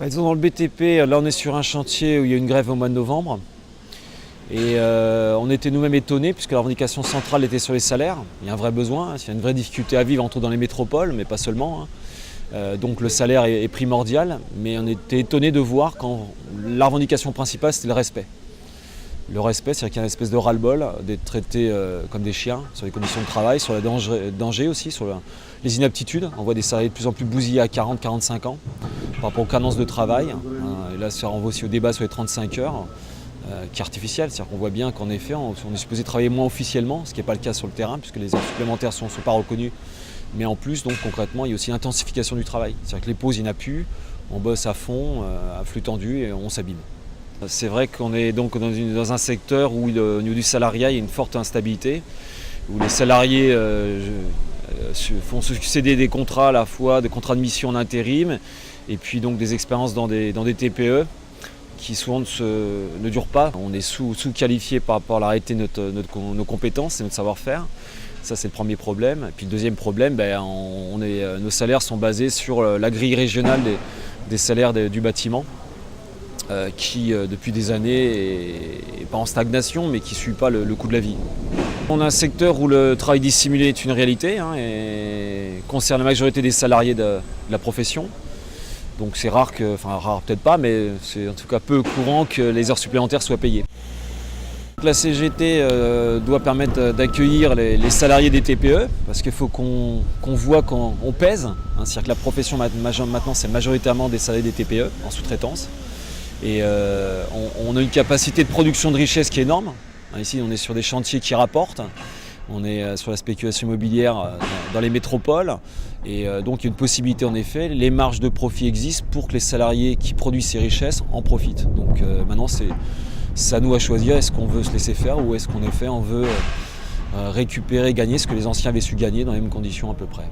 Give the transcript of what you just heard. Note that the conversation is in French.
Disons dans le BTP, là on est sur un chantier où il y a une grève au mois de novembre. Et on était nous-mêmes étonnés puisque la revendication centrale était sur les salaires. Il y a un vrai besoin, il y a une vraie difficulté à vivre, entre autres dans les métropoles, mais pas seulement. Donc le salaire est primordial, mais on était étonnés de voir quand la revendication principale c'était le respect. Le respect, c'est-à-dire qu'il y a une espèce de ras-le-bol d'être traités comme des chiens sur les conditions de travail, sur le danger aussi, sur les inaptitudes. On voit des salariés de plus en plus bousillés à 40-45 ans par rapport aux cadences de travail. Et là, ça renvoie aussi au débat sur les 35 heures, qui est artificiel. C'est-à-dire qu'on voit bien qu'en effet, on est supposé travailler moins officiellement, ce qui n'est pas le cas sur le terrain, puisque les heures supplémentaires ne sont pas reconnues. Mais en plus, donc concrètement, il y a aussi une intensification du travail. C'est-à-dire que les pauses, il n'y en a plus, on bosse à fond, à flux tendu, et on s'abîme. C'est vrai qu'on est donc dans un secteur où au niveau du salariat, il y a une forte instabilité, où les salariés font succéder des contrats à la fois, des contrats de mission en intérim, et puis donc des expériences dans des TPE qui souvent ne durent pas. On est sous-qualifié par rapport à la réalité de nos compétences et notre savoir-faire. Ça, c'est le premier problème. Et puis le deuxième problème, nos salaires sont basés sur la grille régionale des salaires du bâtiment. Qui depuis des années est pas en stagnation mais qui ne suit pas le coût de la vie. On a un secteur où le travail dissimulé est une réalité et concerne la majorité des salariés de la profession. Donc c'est rare rare peut-être pas, mais c'est en tout cas peu courant que les heures supplémentaires soient payées. La CGT doit permettre d'accueillir les salariés des TPE parce qu'il faut qu'on voit qu'on pèse. C'est-à-dire que la profession maintenant c'est majoritairement des salariés des TPE en sous-traitance. Et on a une capacité de production de richesse qui est énorme. Ici, on est sur des chantiers qui rapportent. On est sur la spéculation immobilière dans les métropoles. Et donc, il y a une possibilité, en effet. Les marges de profit existent pour que les salariés qui produisent ces richesses en profitent. Donc maintenant, c'est à nous à choisir. Est-ce qu'on veut se laisser faire ou est-ce qu'en effet, on veut récupérer, gagner ce que les anciens avaient su gagner dans les mêmes conditions à peu près.